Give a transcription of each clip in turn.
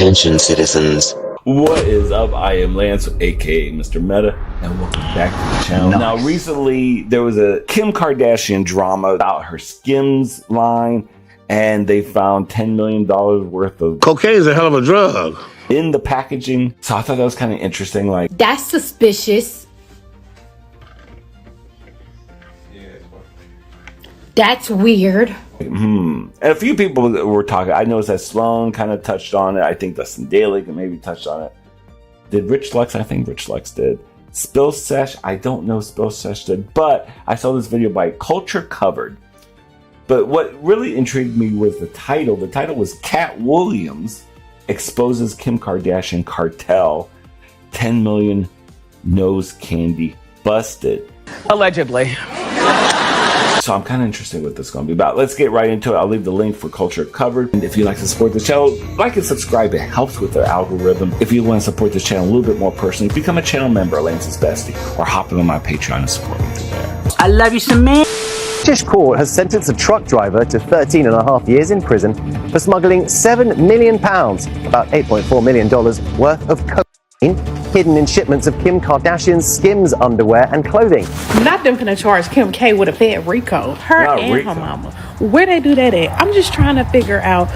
Attention, citizens. What is up? I am Lance, aka Mr. Meta, and welcome back to the channel. Now, recently there was a Kim Kardashian drama about her Skims line, and they found $10 million worth of cocaine is a hell of a drug in the packaging. So I thought that was kind of interesting. Like, that's suspicious. That's weird. And a few people were talking. I noticed that Sloan kind of touched on it. I think Dustin Daly maybe touched on it. Did Rich Lux? I think Rich Lux did. Spill Sesh? I don't know Spill Sesh did. But I saw this video by Culture Covered. But what really intrigued me was the title. The title was Katt Williams exposes Kim Kardashian cartel. 10 million nose candy busted. Allegedly. So I'm kind of interested what this is going to be about. Let's get right into it. I'll leave the link for Culture Covered. And if you'd like to support the channel, like and subscribe. It helps with the algorithm. If you want to support this channel a little bit more personally, become a channel member, Lance's Bestie, or hop on my Patreon and support me through there. I love you some man. British court has sentenced a truck driver to 13.5 years in prison for smuggling £7 million, about $8.4 million worth of cocaine, hidden in shipments of Kim Kardashian's Skims underwear and clothing. Not them gonna charge Kim K with a Fed RICO. Her Not and Rico. her mama. Where they do that at? I'm just trying to figure out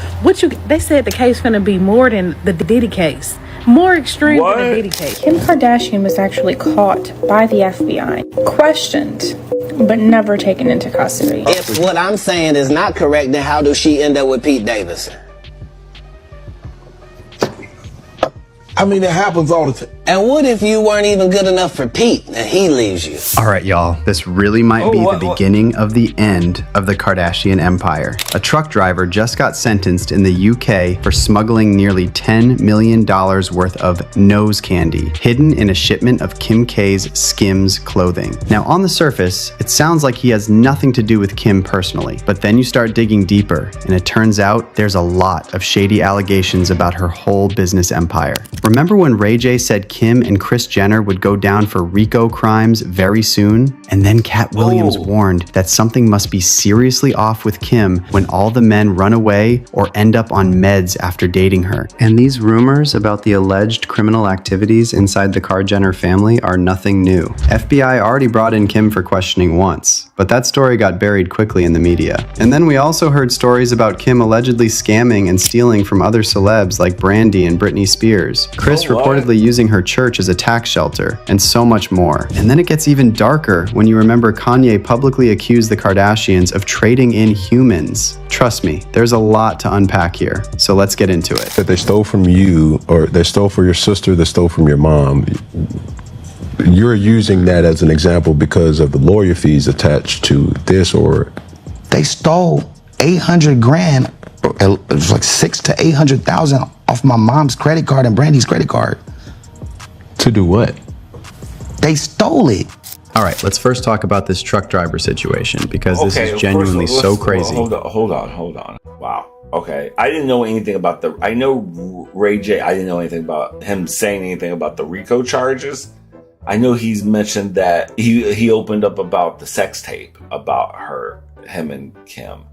they said the case gonna be more than the Diddy case. More extreme than the Diddy case. Kim Kardashian was actually caught by the FBI, questioned, but never taken into custody. If what I'm saying is not correct, then how does she end up with Pete Davidson? I mean, it happens all the time. And what if you weren't even good enough for Pete and he leaves you? All right, y'all, this really might be the beginning of the end of the Kardashian empire. A truck driver just got sentenced in the UK for smuggling nearly $10 million worth of nose candy, hidden in a shipment of Kim K's Skims clothing. Now, on the surface, it sounds like he has nothing to do with Kim personally, but then you start digging deeper, and it turns out there's a lot of shady allegations about her whole business empire. Remember when Ray J said Kim and Kris Jenner would go down for RICO crimes very soon? And then Katt Williams warned that something must be seriously off with Kim when all the men run away or end up on meds after dating her. And these rumors about the alleged criminal activities inside the Kard Jenner family are nothing new. FBI already brought in Kim for questioning once, but that story got buried quickly in the media. And then we also heard stories about Kim allegedly scamming and stealing from other celebs like Brandy and Britney Spears. Kris reportedly using her church as a tax shelter, and so much more. And then it gets even darker when you remember Kanye publicly accused the Kardashians of trading in humans. Trust me, there's a lot to unpack here, so let's get into it. That they stole from you, or they stole from your sister, they stole from your mom. You're using that as an example because of the lawyer fees attached to this, or they stole 800 grand, it was like 600,000 to 800,000 off my mom's credit card and Brandy's credit card. To do what? They stole it. All right, let's first talk about this truck driver situation, because this is genuinely so crazy. Hold on. Wow. Okay. I didn't know anything about I know Ray J. I didn't know anything about him saying anything about the RICO charges. I know he's mentioned that he opened up about the sex tape about him and Kim.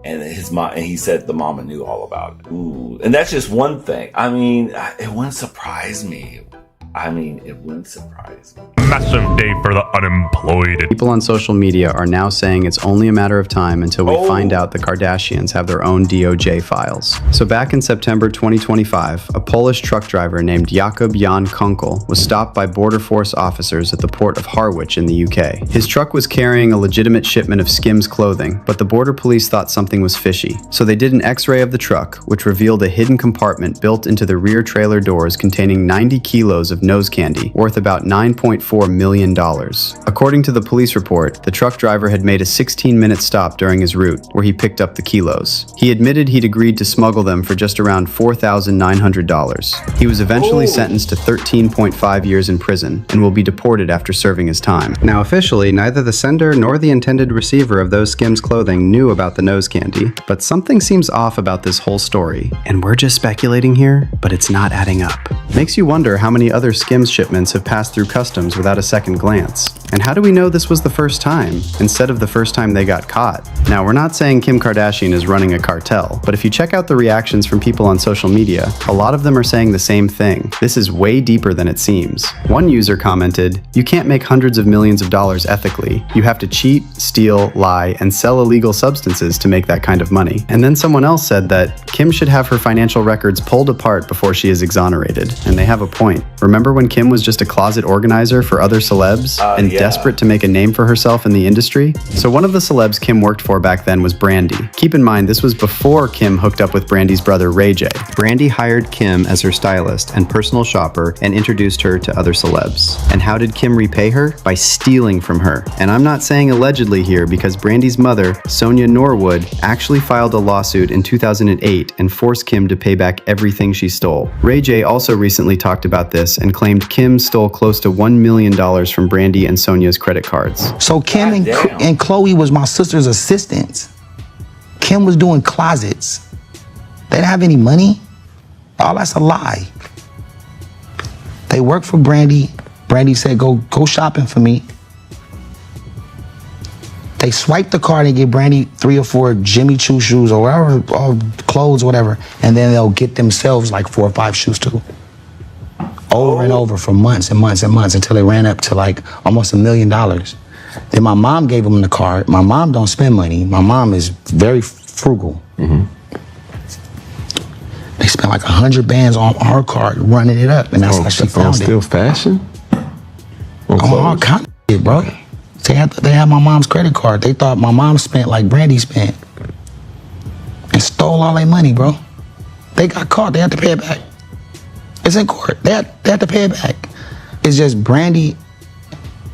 And his mom, and he said the mama knew all about it. Ooh. And that's just one thing. I mean, it wouldn't surprise me. Massive day for the unemployed. People on social media are now saying it's only a matter of time until we find out the Kardashians have their own DOJ files. So back in September 2025, a Polish truck driver named Jakub Jan Kunkel was stopped by Border Force officers at the port of Harwich in the UK. His truck was carrying a legitimate shipment of Skims clothing, but the border police thought something was fishy. So they did an X-ray of the truck, which revealed a hidden compartment built into the rear trailer doors containing 90 kilos of nose candy, worth about $9.4 million. According to the police report, the truck driver had made a 16-minute stop during his route, where he picked up the kilos. He admitted he'd agreed to smuggle them for just around $4,900. He was eventually sentenced to 13.5 years in prison and will be deported after serving his time. Now, officially, neither the sender nor the intended receiver of those Skims clothing knew about the nose candy, but something seems off about this whole story, and we're just speculating here, but it's not adding up. Makes you wonder how many other Skims shipments have passed through customs without a second glance? And how do we know this was the first time, instead of the first time they got caught? Now, we're not saying Kim Kardashian is running a cartel, but if you check out the reactions from people on social media, a lot of them are saying the same thing. This is way deeper than it seems. One user commented, "You can't make hundreds of millions of dollars ethically. You have to cheat, steal, lie, and sell illegal substances to make that kind of money." And then someone else said that Kim should have her financial records pulled apart before she is exonerated. And they have a point. Remember when Kim was just a closet organizer for other celebs and desperate to make a name for herself in the industry? So one of the celebs Kim worked for back then was Brandy. Keep in mind, this was before Kim hooked up with Brandy's brother Ray J. Brandy hired Kim as her stylist and personal shopper and introduced her to other celebs. And how did Kim repay her? By stealing from her. And I'm not saying allegedly here because Brandy's mother, Sonia Norwood, actually filed a lawsuit in 2008 and forced Kim to pay back everything she stole. Ray J also recently talked about this and claimed Kim stole close to $1 million from Brandy and Sonia's credit cards. So Kim and Chloe was my sister's assistants. Kim was doing closets. They didn't have any money. Oh, that's a lie. They worked for Brandy. Brandy said, go shopping for me. They swiped the card and get Brandy 3 or 4 Jimmy Choo shoes or whatever, or clothes, whatever. And then they'll get themselves like 4 or 5 shoes too. Over and over for months and months and months until it ran up to like almost $1 million. Then my mom gave them the card. My mom don't spend money. My mom is very frugal. They spent like 100 bands on her card running it up, and that's how she found it. Still fashion? On all kind of shit, bro. They had my mom's credit card. They thought my mom spent like Brandy spent. And stole all their money, bro. They got caught. They had to pay it back. It's in court. They had to pay it back. It's just Brandy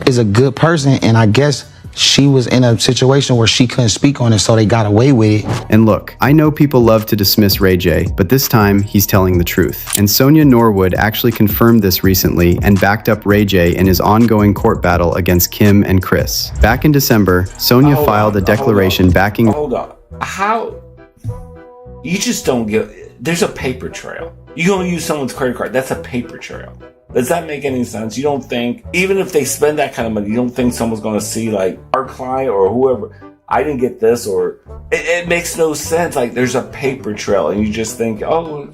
is a good person, and I guess she was in a situation where she couldn't speak on it, so they got away with it. And look, I know people love to dismiss Ray J, but this time he's telling the truth. And Sonia Norwood actually confirmed this recently and backed up Ray J in his ongoing court battle against Kim and Chris. Back in December, Sonia filed a declaration backing... Hold on. How? You just don't get... There's a paper trail. You don't use someone's credit card. That's a paper trail. Does that make any sense? You don't think, even if they spend that kind of money, you don't think someone's going to see like our client or whoever, I didn't get this, or it makes no sense. Like there's a paper trail and you just think, oh,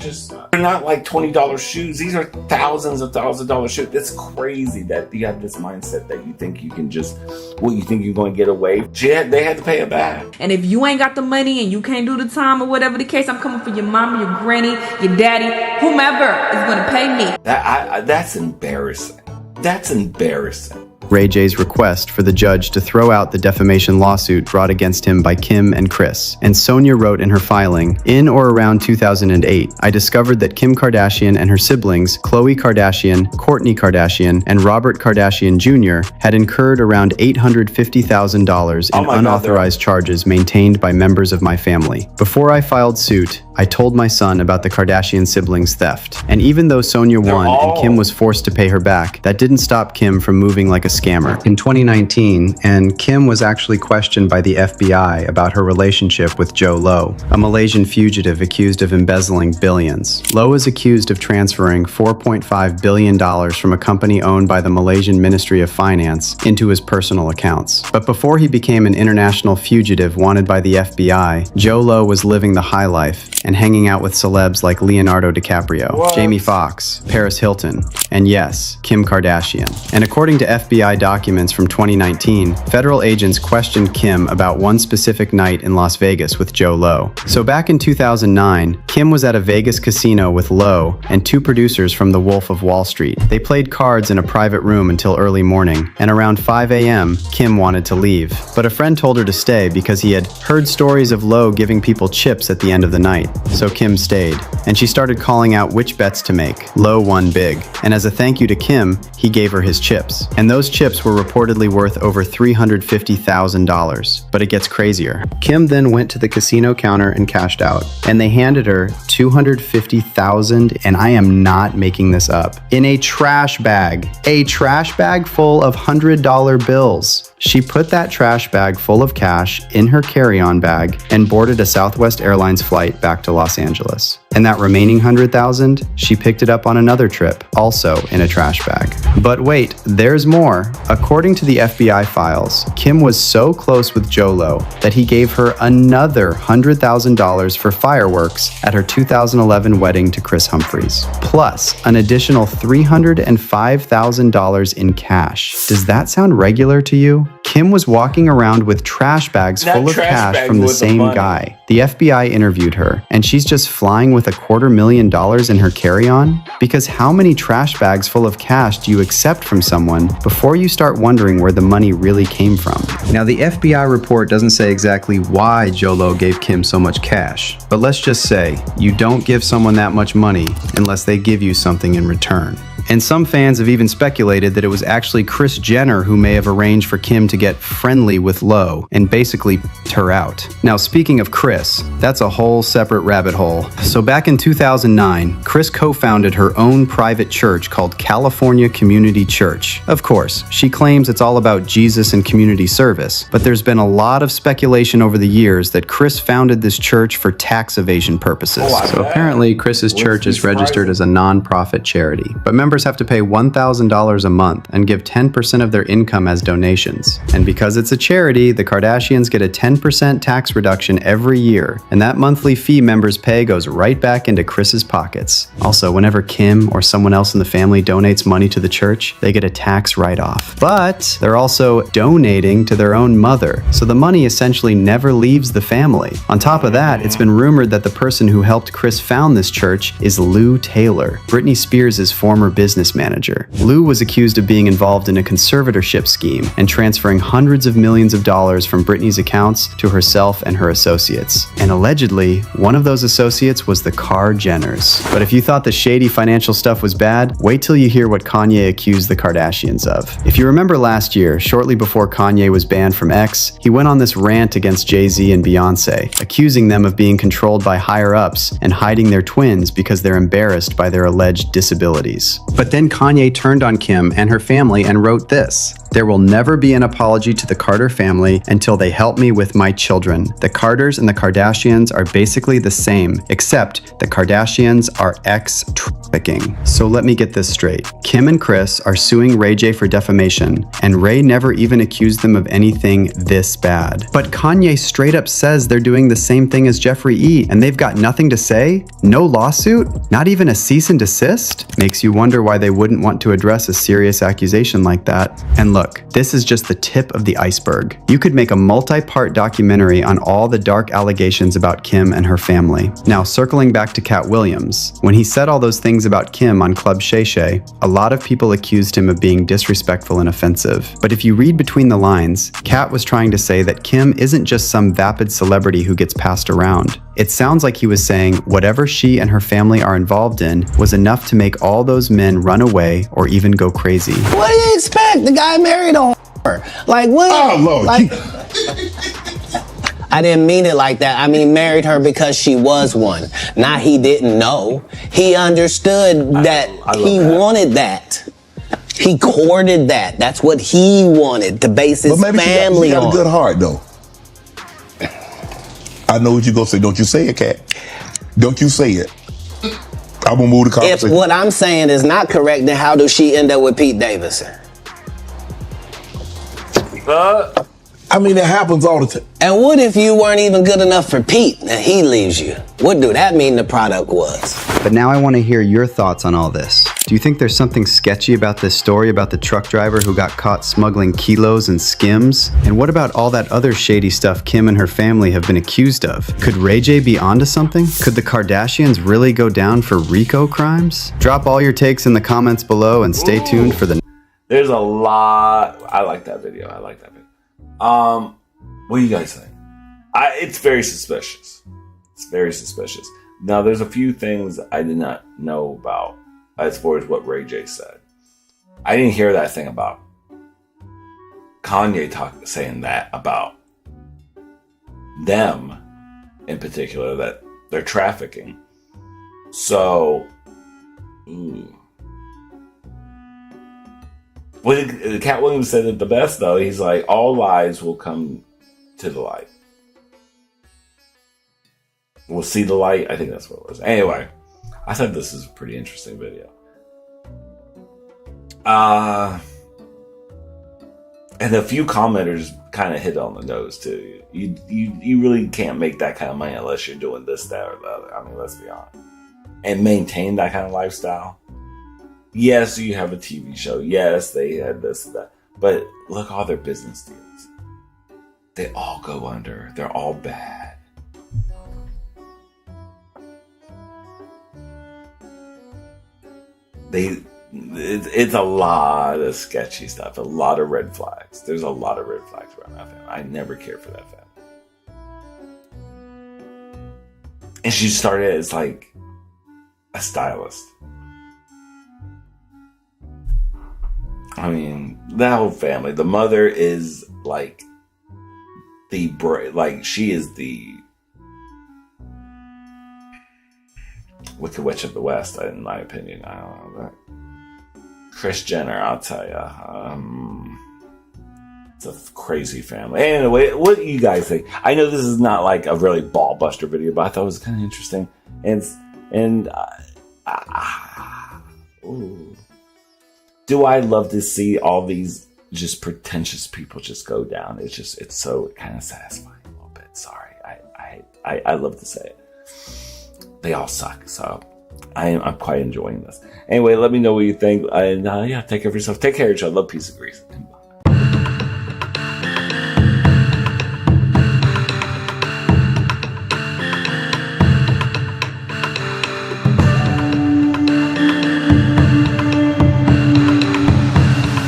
they're not like $20 shoes. These are thousands of $1,000 shoes. It's crazy that you have this mindset that you think you can just, you think you're going to get away. They had to pay it back. And if you ain't got the money and you can't do the time or whatever the case, I'm coming for your mama, your granny, your daddy, whomever is going to pay me. That's embarrassing. That's embarrassing. Ray J's request for the judge to throw out the defamation lawsuit brought against him by Kim and Chris. And Sonia wrote in her filing, in or around 2008, I discovered that Kim Kardashian and her siblings, Khloe Kardashian, Kourtney Kardashian, and Robert Kardashian Jr. had incurred around $850,000 in unauthorized charges maintained by members of my family. Before I filed suit, I told my son about the Kardashian siblings' theft. And even though Sonia won and Kim was forced to pay her back, that didn't stop Kim from moving like a scammer. In 2019, and Kim was actually questioned by the FBI about her relationship with Joe Low, a Malaysian fugitive accused of embezzling billions. Low is accused of transferring $4.5 billion from a company owned by the Malaysian Ministry of Finance into his personal accounts. But before he became an international fugitive wanted by the FBI, Joe Low was living the high life and hanging out with celebs like Leonardo DiCaprio, Jamie Foxx, Paris Hilton, and yes, Kim Kardashian. And according to FBI documents from 2019, federal agents questioned Kim about one specific night in Las Vegas with Joe Low. So back in 2009, Kim was at a Vegas casino with Low and 2 producers from The Wolf of Wall Street. They played cards in a private room until early morning, and around 5 a.m., Kim wanted to leave. But a friend told her to stay because he had heard stories of Low giving people chips at the end of the night. So Kim stayed, and she started calling out which bets to make. Low won big, and as a thank you to Kim, he gave her his chips. And those chips were reportedly worth over $350,000. But it gets crazier. Kim then went to the casino counter and cashed out, and they handed her $250,000, and I am not making this up, in a trash bag. A trash bag full of $100 bills. She put that trash bag full of cash in her carry-on bag and boarded a Southwest Airlines flight back to Los Angeles. And that remaining $100,000, she picked it up on another trip, also in a trash bag. But wait, there's more. According to the FBI files, Kim was so close with Jolo that he gave her another $100,000 for fireworks at her 2011 wedding to Chris Humphries, plus an additional $305,000 in cash. Does that sound regular to you? Kim was walking around with trash bags full of cash from the same guy. The FBI interviewed her, and she's just flying with $250,000 in her carry-on? Because how many trash bags full of cash do you accept from someone before you start wondering where the money really came from? Now, the FBI report doesn't say exactly why Jolo gave Kim so much cash, but let's just say you don't give someone that much money unless they give you something in return. And some fans have even speculated that it was actually Kris Jenner who may have arranged for Kim to get friendly with Lo and basically p***ed her out. Now, speaking of Kris, that's a whole separate rabbit hole. So back in 2009, Kris co-founded her own private church called California Community Church. Of course, she claims it's all about Jesus and community service, but there's been a lot of speculation over the years that Kris founded this church for tax evasion purposes. So apparently, Kris's church is registered as a non-profit charity, but members have to pay $1,000 a month and give 10% of their income as donations. And because it's a charity, the Kardashians get a 10% tax reduction every year, and that monthly fee members pay goes right back into Kris's pockets. Also, whenever Kim or someone else in the family donates money to the church, they get a tax write-off. But they're also donating to their own mother, so the money essentially never leaves the family. On top of that, it's been rumored that the person who helped Kris found this church is Lou Taylor, Britney Spears' former business manager. Lou was accused of being involved in a conservatorship scheme and transferring hundreds of millions of dollars from Britney's accounts to herself and her associates. And allegedly, one of those associates was the Jenners. But if you thought the shady financial stuff was bad, wait till you hear what Kanye accused the Kardashians of. If you remember last year, shortly before Kanye was banned from X, he went on this rant against Jay-Z and Beyonce, accusing them of being controlled by higher-ups and hiding their twins because they're embarrassed by their alleged disabilities. But then Kanye turned on Kim and her family and wrote this: "There will never be an apology to the Carter family until they help me with my children. The Carters and the Kardashians are basically the same, except the Kardashians are ex-trafficking." So let me get this straight. Kim and Kris are suing Ray J for defamation, and Ray never even accused them of anything this bad. But Kanye straight up says they're doing the same thing as Jeffree E, and they've got nothing to say? No lawsuit? Not even a cease and desist? Makes you wonder why they wouldn't want to address a serious accusation like that. And look, this is just the tip of the iceberg. You could make a multi-part documentary on all the dark allegations about Kim and her family. Now, circling back to Katt Williams, when he said all those things about Kim on Club Shay Shay, a lot of people accused him of being disrespectful and offensive. But if you read between the lines, Katt was trying to say that Kim isn't just some vapid celebrity who gets passed around. It sounds like he was saying whatever she and her family are involved in was enough to make all those men run away or even go crazy. What do you expect? The guy married a whore. Like, what? Oh, Lord. Like, I didn't mean it like that. I mean, married her because she was one. Not he didn't know. He understood that he wanted that. He courted that. That's what he wanted, to base his family on. She got a good heart, though. I know what you're going to say. Don't you say it, Katt. Don't you say it. I'm going to move the conversation. If what I'm saying is not correct, then how does she end up with Pete Davidson? I mean, it happens all the time. And what if you weren't even good enough for Pete and he leaves you? What do that mean the product was? But now I want to hear your thoughts on all this. Do you think there's something sketchy about this story about the truck driver who got caught smuggling kilos and Skims? And what about all that other shady stuff Kim and her family have been accused of? Could Ray J be onto something? Could the Kardashians really go down for RICO crimes? Drop all your takes in the comments below and stay tuned for the... There's a lot. I like that video. What do you guys think? It's very suspicious. It's very suspicious. Now, there's a few things I did not know about as far as what Ray J said. I didn't hear that thing about Kanye saying that about them in particular, that they're trafficking. So, When Katt Williams said it the best, though, he's like, all lies will come to the light. We'll see the light. I think that's what it was. Anyway, I thought this was a pretty interesting video. And a few commenters kind of hit on the nose, too. You really can't make that kind of money unless you're doing this, that, or the other. I mean, let's be honest. And maintain that kind of lifestyle. Yes, you have a TV show. Yes, they had this, that. But look, all their business deals. They all go under. They're all bad. It's a lot of sketchy stuff, a lot of red flags. There's a lot of red flags around that family. I never cared for that family. And she started as like a stylist. I mean, that whole family. The mother is like she is the Wicked Witch of the West, in my opinion. I don't know that. Kris Jenner, I'll tell you. It's a crazy family. Anyway, what do you guys think? I know this is not like a really ball buster video, but I thought it was kind of interesting. Do I love to see all these just pretentious people just go down? It's so kind of satisfying a little bit. Sorry, I love to say it. They all suck, so I'm quite enjoying this. Anyway, let me know what you think. And yeah, take care of yourself. Take care of each other. Love, peace, and grease. And bye.